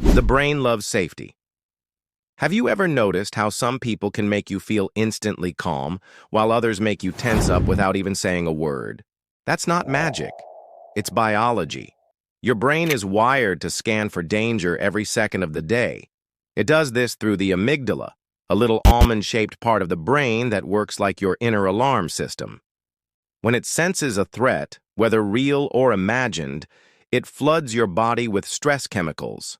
The brain loves safety. Have you ever noticed how some people can make you feel instantly calm, while others make you tense up without even saying a word? That's not magic. It's biology. Your brain is wired to scan for danger every second of the day. It does this through the amygdala, a little almond-shaped part of the brain that works like your inner alarm system. When it senses a threat, whether real or imagined, it floods your body with stress chemicals.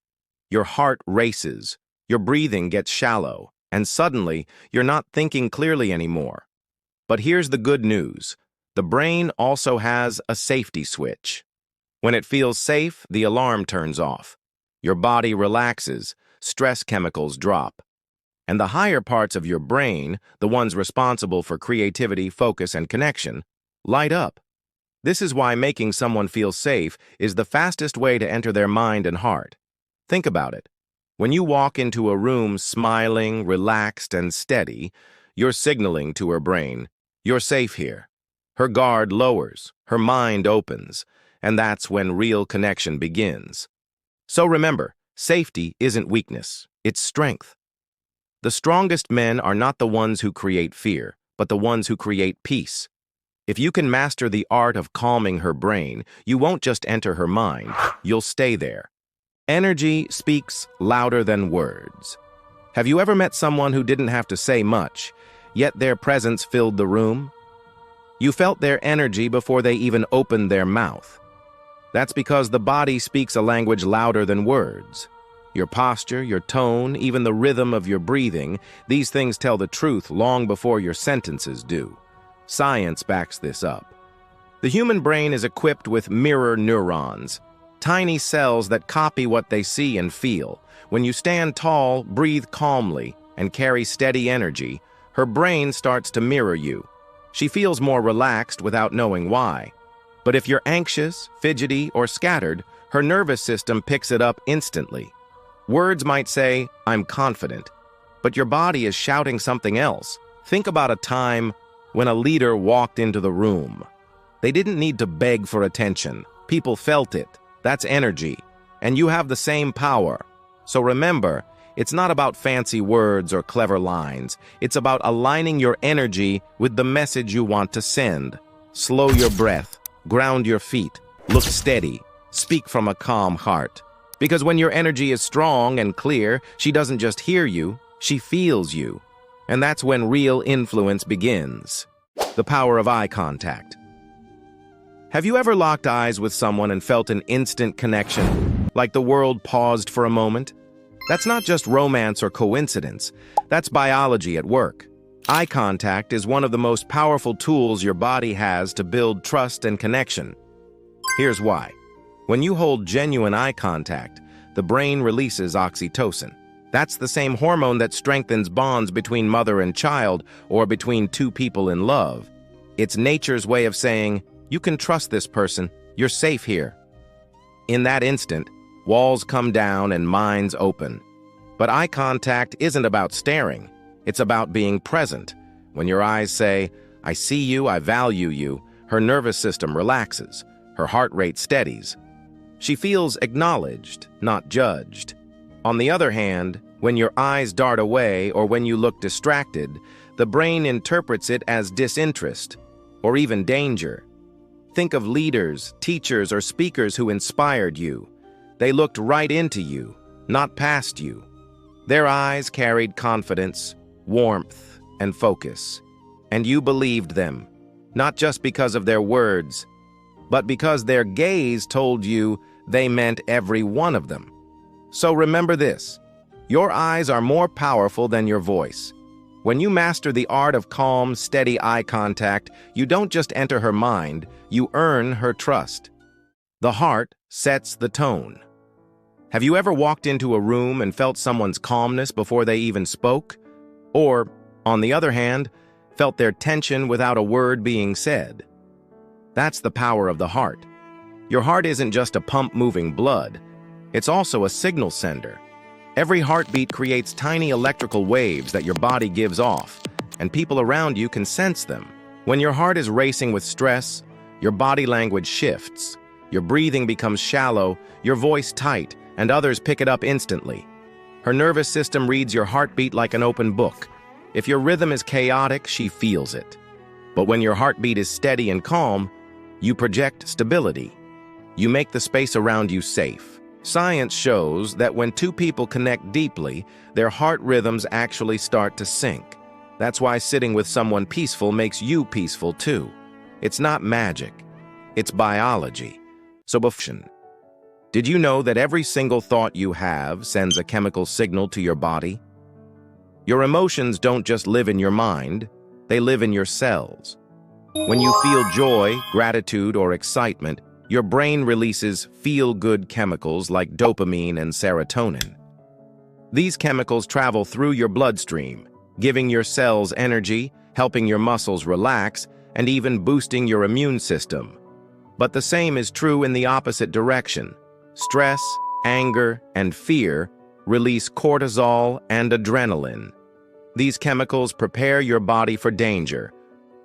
Your heart races, your breathing gets shallow, and suddenly you're not thinking clearly anymore. But here's the good news. The brain also has a safety switch. When it feels safe, the alarm turns off. Your body relaxes, stress chemicals drop. And the higher parts of your brain, the ones responsible for creativity, focus, and connection, light up. This is why making someone feel safe is the fastest way to enter their mind and heart. Think about it. When you walk into a room smiling, relaxed, and steady, you're signaling to her brain, you're safe here. Her guard lowers, her mind opens, and that's when real connection begins. So remember, safety isn't weakness, it's strength. The strongest men are not the ones who create fear, but the ones who create peace. If you can master the art of calming her brain, you won't just enter her mind, you'll stay there. Energy speaks louder than words. Have you ever met someone who didn't have to say much, yet their presence filled the room? You felt their energy before they even opened their mouth. That's because the body speaks a language louder than words. Your posture, your tone, even the rhythm of your breathing, these things tell the truth long before your sentences do. Science backs this up. The human brain is equipped with mirror neurons, tiny cells that copy what they see and feel. When you stand tall, breathe calmly, and carry steady energy, her brain starts to mirror you. She feels more relaxed without knowing why. But if you're anxious, fidgety, or scattered, her nervous system picks it up instantly. Words might say, "I'm confident," but your body is shouting something else. Think about a time when a leader walked into the room. They didn't need to beg for attention. People felt it. That's energy. And you have the same power. So remember, it's not about fancy words or clever lines. It's about aligning your energy with the message you want to send. Slow your breath. Ground your feet. Look steady. Speak from a calm heart. Because when your energy is strong and clear, she doesn't just hear you, she feels you. And that's when real influence begins. The power of eye contact. Have you ever locked eyes with someone and felt an instant connection, like the world paused for a moment? That's not just romance or coincidence. That's biology at work. Eye contact is one of the most powerful tools your body has to build trust and connection. Here's why. When you hold genuine eye contact, the brain releases oxytocin. That's the same hormone that strengthens bonds between mother and child or between two people in love. It's nature's way of saying, you can trust this person, you're safe here. In that instant, walls come down and minds open. But eye contact isn't about staring, it's about being present. When your eyes say, "I see you, I value you," her nervous system relaxes, her heart rate steadies. She feels acknowledged, not judged. On the other hand, when your eyes dart away or when you look distracted, the brain interprets it as disinterest or even danger. Think of leaders, teachers, or speakers who inspired you. They looked right into you, not past you. Their eyes carried confidence, warmth, and focus. And you believed them, not just because of their words, but because their gaze told you they meant every one of them. So remember this, your eyes are more powerful than your voice. When you master the art of calm, steady eye contact, you don't just enter her mind, you earn her trust. The heart sets the tone. Have you ever walked into a room and felt someone's calmness before they even spoke? Or, on the other hand, felt their tension without a word being said? That's the power of the heart. Your heart isn't just a pump moving blood. It's also a signal sender. Every heartbeat creates tiny electrical waves that your body gives off, and people around you can sense them. When your heart is racing with stress, your body language shifts. Your breathing becomes shallow, your voice tight, and others pick it up instantly. Her nervous system reads your heartbeat like an open book. If your rhythm is chaotic, she feels it. But when your heartbeat is steady and calm, you project stability. You make the space around you safe. Science shows that when two people connect deeply, their heart rhythms actually start to sync. That's why sitting with someone peaceful makes you peaceful too. It's not magic. It's biology. So, did you know that every single thought you have sends a chemical signal to your body? Your emotions don't just live in your mind, they live in your cells. When you feel joy, gratitude, or excitement, your brain releases feel-good chemicals like dopamine and serotonin. These chemicals travel through your bloodstream, giving your cells energy, helping your muscles relax, and even boosting your immune system. But the same is true in the opposite direction. Stress, anger, and fear release cortisol and adrenaline. These chemicals prepare your body for danger,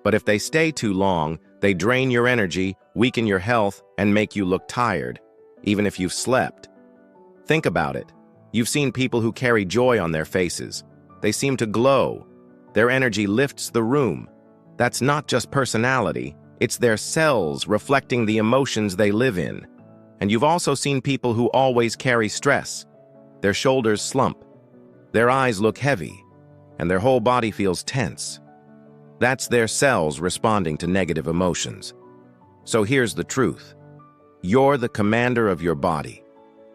but if they stay too long, they drain your energy, weaken your health, and make you look tired, even if you've slept. Think about it. You've seen people who carry joy on their faces. They seem to glow. Their energy lifts the room. That's not just personality, it's their cells reflecting the emotions they live in. And you've also seen people who always carry stress. Their shoulders slump, their eyes look heavy, and their whole body feels tense. That's their cells responding to negative emotions. So here's the truth. You're the commander of your body.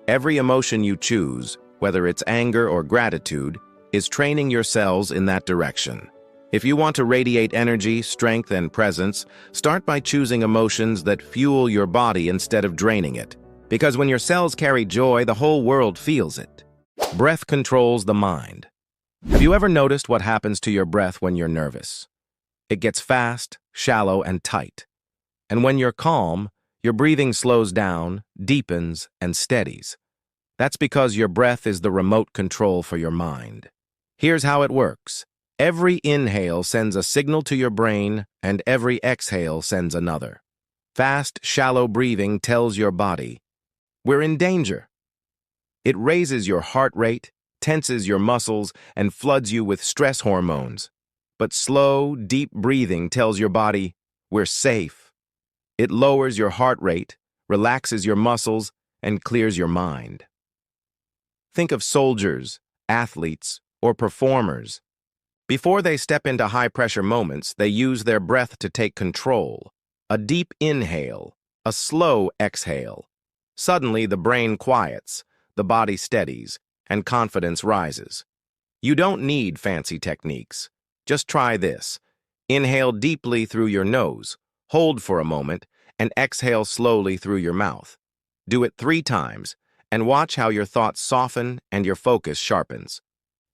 Every emotion you choose, whether it's anger or gratitude, is training your cells in that direction. If you want to radiate energy, strength, and presence, start by choosing emotions that fuel your body instead of draining it. Because when your cells carry joy, the whole world feels it. Breath controls the mind. Have you ever noticed what happens to your breath when you're nervous? It gets fast, shallow, and tight. And when you're calm, your breathing slows down, deepens, and steadies. That's because your breath is the remote control for your mind. Here's how it works. Every inhale sends a signal to your brain, and every exhale sends another. Fast, shallow breathing tells your body, we're in danger. It raises your heart rate, tenses your muscles, and floods you with stress hormones. But slow, deep breathing tells your body, we're safe. It lowers your heart rate, relaxes your muscles, and clears your mind. Think of soldiers, athletes, or performers. Before they step into high-pressure moments, they use their breath to take control. A deep inhale, a slow exhale. Suddenly, the brain quiets, the body steadies, and confidence rises. You don't need fancy techniques. Just try this. Inhale deeply through your nose, hold for a moment, and exhale slowly through your mouth. Do it 3 times, and watch how your thoughts soften and your focus sharpens.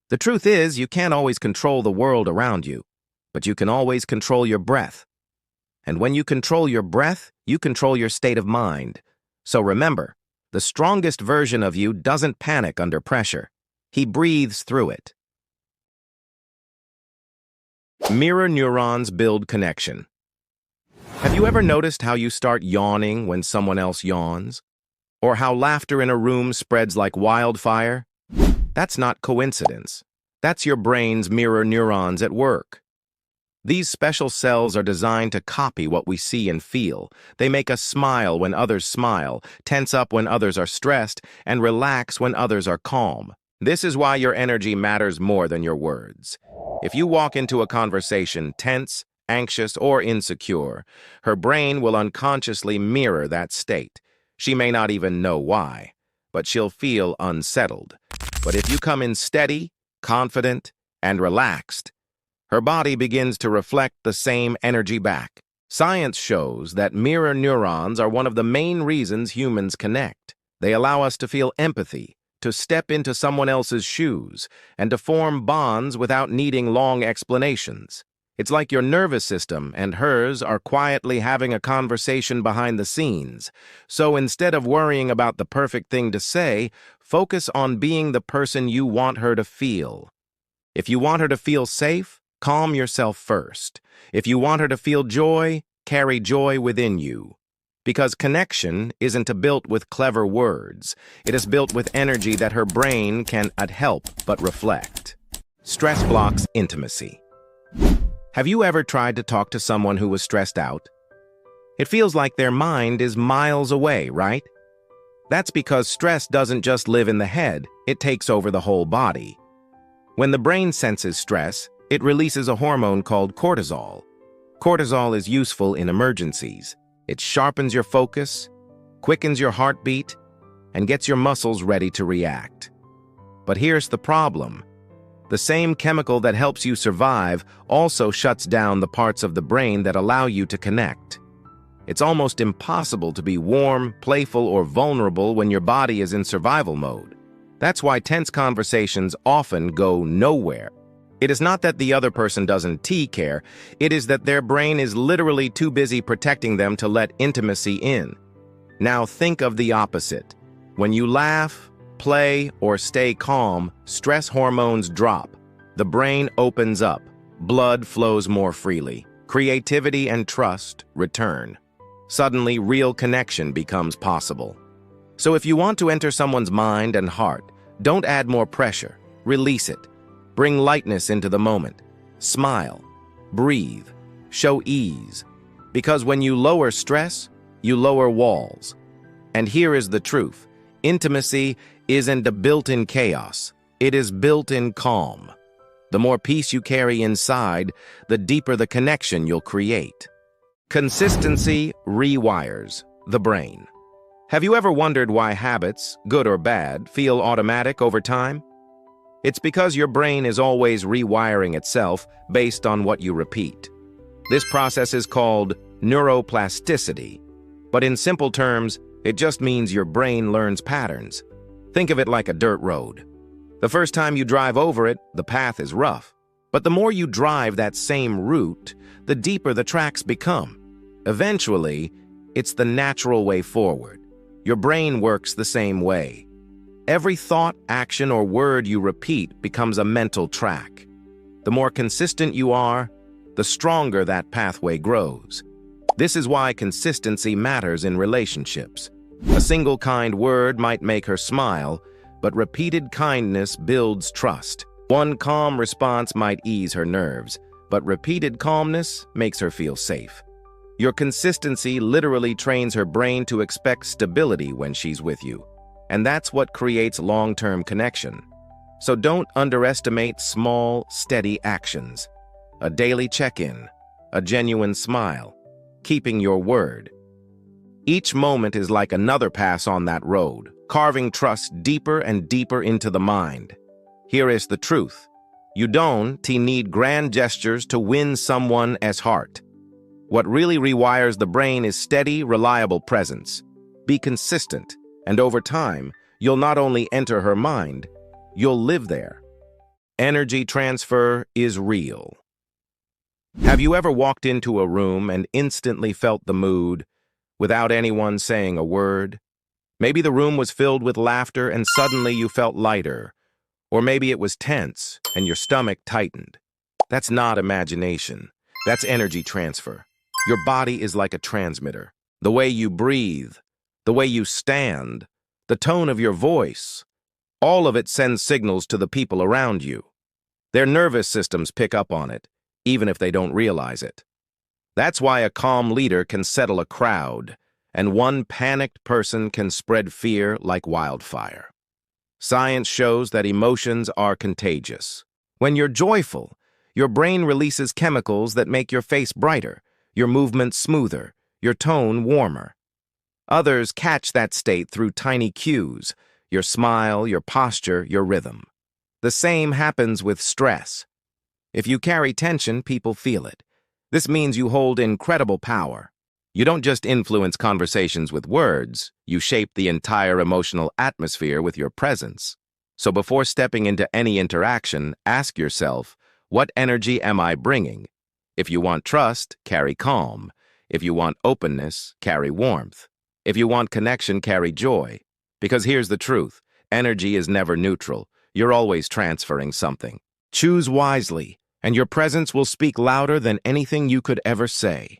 The truth is, you can't always control the world around you, but you can always control your breath. And when you control your breath, you control your state of mind. So remember, the strongest version of you doesn't panic under pressure. He breathes through it. Mirror neurons build connection. Have you ever noticed how you start yawning when someone else yawns? Or how laughter in a room spreads like wildfire? That's not coincidence. That's your brain's mirror neurons at work. These special cells are designed to copy what we see and feel. They make us smile when others smile, tense up when others are stressed, and relax when others are calm. This is why your energy matters more than your words. If you walk into a conversation tense, anxious, or insecure, her brain will unconsciously mirror that state. She may not even know why, but she'll feel unsettled. But if you come in steady, confident, and relaxed, her body begins to reflect the same energy back. Science shows that mirror neurons are one of the main reasons humans connect. They allow us to feel empathy, to step into someone else's shoes, and to form bonds without needing long explanations. It's like your nervous system and hers are quietly having a conversation behind the scenes. So instead of worrying about the perfect thing to say, focus on being the person you want her to feel. If you want her to feel safe, calm yourself first. If you want her to feel joy, carry joy within you. Because connection isn't built with clever words. It is built with energy that her brain cannot help but reflect. Stress blocks intimacy. Have you ever tried to talk to someone who was stressed out? It feels like their mind is miles away, right? That's because stress doesn't just live in the head, it takes over the whole body. When the brain senses stress, it releases a hormone called cortisol. Cortisol is useful in emergencies. It sharpens your focus, quickens your heartbeat, and gets your muscles ready to react. But here's the problem. The same chemical that helps you survive also shuts down the parts of the brain that allow you to connect. It's almost impossible to be warm, playful, or vulnerable when your body is in survival mode. That's why tense conversations often go nowhere. It is not that the other person doesn't care, it is that their brain is literally too busy protecting them to let intimacy in. Now think of the opposite. When you laugh, play, or stay calm, stress hormones drop. The brain opens up. Blood flows more freely. Creativity and trust return. Suddenly, real connection becomes possible. So if you want to enter someone's mind and heart, don't add more pressure. Release it. Bring lightness into the moment. Smile. Breathe. Show ease. Because when you lower stress, you lower walls. And here is the truth. Intimacy isn't a built-in chaos. It is built in calm. The more peace you carry inside, the deeper the connection you'll create. Consistency rewires the brain. Have you ever wondered why habits, good or bad, feel automatic over time? It's because your brain is always rewiring itself based on what you repeat. This process is called neuroplasticity, but in simple terms, it just means your brain learns patterns. Think of it like a dirt road. The first time you drive over it, the path is rough. But the more you drive that same route, the deeper the tracks become. Eventually, it's the natural way forward. Your brain works the same way. Every thought, action, or word you repeat becomes a mental track. The more consistent you are, the stronger that pathway grows. This is why consistency matters in relationships. A single kind word might make her smile, but repeated kindness builds trust. One calm response might ease her nerves, but repeated calmness makes her feel safe. Your consistency literally trains her brain to expect stability when she's with you. And that's what creates long-term connection. So don't underestimate small, steady actions. A daily check-in, a genuine smile, keeping your word. Each moment is like another pass on that road, carving trust deeper and deeper into the mind. Here is the truth. You don't need grand gestures to win someone's heart. What really rewires the brain is steady, reliable presence. Be consistent. And over time, you'll not only enter her mind, you'll live there. Energy transfer is real. Have you ever walked into a room and instantly felt the mood without anyone saying a word? Maybe the room was filled with laughter and suddenly you felt lighter. Or maybe it was tense and your stomach tightened. That's not imagination. That's energy transfer. Your body is like a transmitter. The way you breathe, the way you stand, the tone of your voice, all of it sends signals to the people around you. Their nervous systems pick up on it, even if they don't realize it. That's why a calm leader can settle a crowd, and one panicked person can spread fear like wildfire. Science shows that emotions are contagious. When you're joyful, your brain releases chemicals that make your face brighter, your movements smoother, your tone warmer. Others catch that state through tiny cues, your smile, your posture, your rhythm. The same happens with stress. If you carry tension, people feel it. This means you hold incredible power. You don't just influence conversations with words, you shape the entire emotional atmosphere with your presence. So before stepping into any interaction, ask yourself, what energy am I bringing? If you want trust, carry calm. If you want openness, carry warmth. If you want connection, carry joy. Because here's the truth. Energy is never neutral. You're always transferring something. Choose wisely, and your presence will speak louder than anything you could ever say.